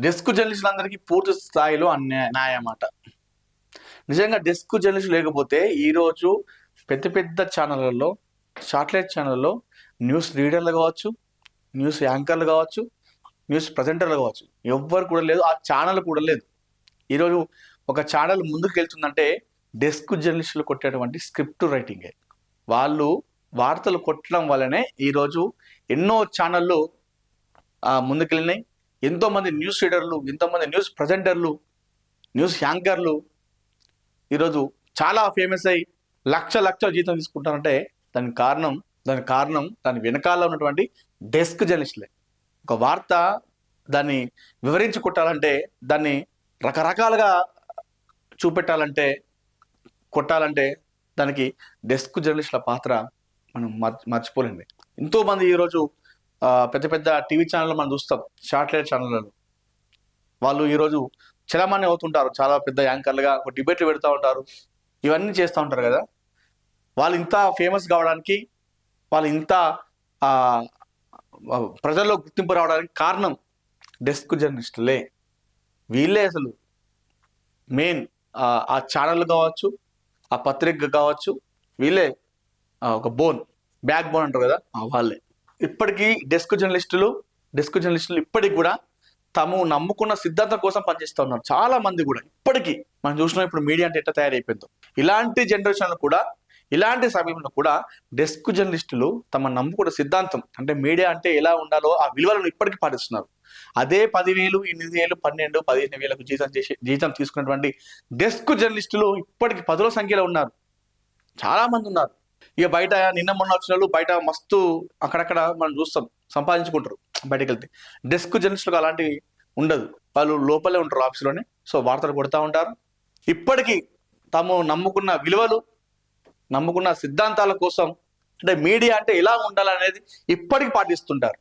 Desk జర్నలిస్టులందరికీ పూర్తి స్థాయిలో న్యాయమాట. నిజంగా డెస్క్ జర్నలిస్ట్ లేకపోతే ఈరోజు పెద్ద పెద్ద ఛానళ్ళల్లో, శాటిలైట్ ఛానళ్ళలో న్యూస్ రీడర్లు కావచ్చు, న్యూస్ యాంకర్లు కావచ్చు, న్యూస్ ప్రజెంటర్లు కావచ్చు, ఎవ్వరు కూడా లేదు. ఆ ఛానల్ కూడా లేదు. ఈరోజు ఒక ఛానల్ ముందుకు వెళ్తుందంటే డెస్క్ జర్నలిస్టులు కొట్టేటువంటి స్క్రిప్ట్ రైటింగే. వాళ్ళు వార్తలు కొట్టడం వల్లనే ఈరోజు ఎన్నో ఛానళ్ళు ముందుకెళ్ళినాయి. ఎంతోమంది న్యూస్ రీడర్లు, ఎంతోమంది న్యూస్ ప్రజెంటర్లు, న్యూస్ యాంకర్లు ఈరోజు చాలా ఫేమస్ అయ్యి లక్షల జీతం తీసుకుంటారంటే దాని వెనకాల ఉన్నటువంటి డెస్క్ జర్నలిస్టులే. ఒక వార్త దాన్ని వివరించి కొట్టాలంటే, దాన్ని రకరకాలుగా చూపెట్టాలంటే, కొట్టాలంటే దానికి డెస్క్ జర్నలిస్టుల పాత్ర మనం మర్చిపోలేండి. ఎంతోమంది ఈరోజు పెద్ద పెద్ద టీవీ ఛానళ్ళు మనం చూస్తాం, శాటిలైట్ ఛానళ్ళలో వాళ్ళు ఈరోజు చలామణి అవుతుంటారు. చాలా పెద్ద యాంకర్లుగా ఒక డిబేట్లు పెడతా ఉంటారు, ఇవన్నీ చేస్తూ ఉంటారు కదా. వాళ్ళు ఇంత ఫేమస్ కావడానికి, వాళ్ళు ఇంత ప్రజల్లో గుర్తింపు రావడానికి కారణం డెస్క్ జర్నలిస్టులే. వీళ్ళే అసలు మెయిన్. ఆ ఛానల్ కావచ్చు, ఆ పత్రిక కావచ్చు, వీళ్ళే ఒక బ్యాక్ బోన్ అంటారు కదా, వాళ్ళే. ఇప్పటికీ డెస్క్ జర్నలిస్టులు ఇప్పటికి కూడా తాము నమ్ముకున్న సిద్ధాంతం కోసం పనిచేస్తూ ఉన్నారు. చాలా మంది కూడా ఇప్పటికీ మనం చూసినాం. ఇప్పుడు మీడియా అంటే ఎట్లా తయారైపోయిందో, ఇలాంటి జనరేషన్లో కూడా, ఇలాంటి సమయంలో కూడా డెస్క్ జర్నలిస్టులు తమ నమ్ముకున్న సిద్ధాంతం అంటే మీడియా అంటే ఎలా ఉండాలో ఆ విలువలను ఇప్పటికీ పాటిస్తున్నారు. అదే 10,000, 8,000, 12,000, 15,000 జీతం తీసుకున్నటువంటి డెస్క్ జర్నలిస్టులు ఇప్పటికి 10ల సంఖ్యలో ఉన్నారు. చాలా మంది ఉన్నారు. ఇక బయట నిన్న మొన్న వచ్చిన వాళ్ళు బయట మస్తు అక్కడక్కడ మనం చూస్తాం, సంపాదించుకుంటారు బయటకు వెళ్తే. డెస్క్ జర్నలిస్టులకు అలాంటివి ఉండదు. వాళ్ళు లోపలే ఉంటారు, ఆఫీసులోనే. సో వార్తలు కొడతా ఉంటారు. ఇప్పటికీ తాము నమ్ముకున్న విలువలు, నమ్ముకున్న సిద్ధాంతాల కోసం, అంటే మీడియా అంటే ఎలా ఉండాలనేది ఇప్పటికీ పాటిస్తుంటారు.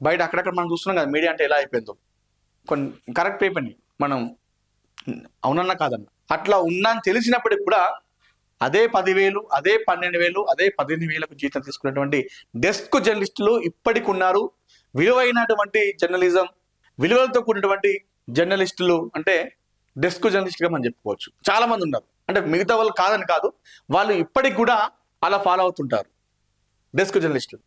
బయట అక్కడక్కడ మనం చూస్తున్నాం కదా, మీడియా అంటే ఎలా అయిపోయిందో. కొన్ని కరెక్ట్ అయిపోయింది, మనం అవునన్నా కాదన్నా. అట్లా ఉన్నా అని తెలిసినప్పటికి కూడా అదే 10,000, అదే 12,000, అదే 15,000 జీతం తీసుకున్నటువంటి డెస్క్ జర్నలిస్టులు ఇప్పటికి ఉన్నారు. విలువైనటువంటి జర్నలిజం, విలువలతో కూడినటువంటి జర్నలిస్టులు అంటే డెస్క్ జర్నలిస్ట్గా మనం చెప్పుకోవచ్చు. చాలా మంది ఉన్నారు. అంటే మిగతా వాళ్ళు కాదని కాదు, వాళ్ళు ఇప్పటికి కూడా అలా ఫాలో అవుతుంటారు డెస్క్ జర్నలిస్టులు.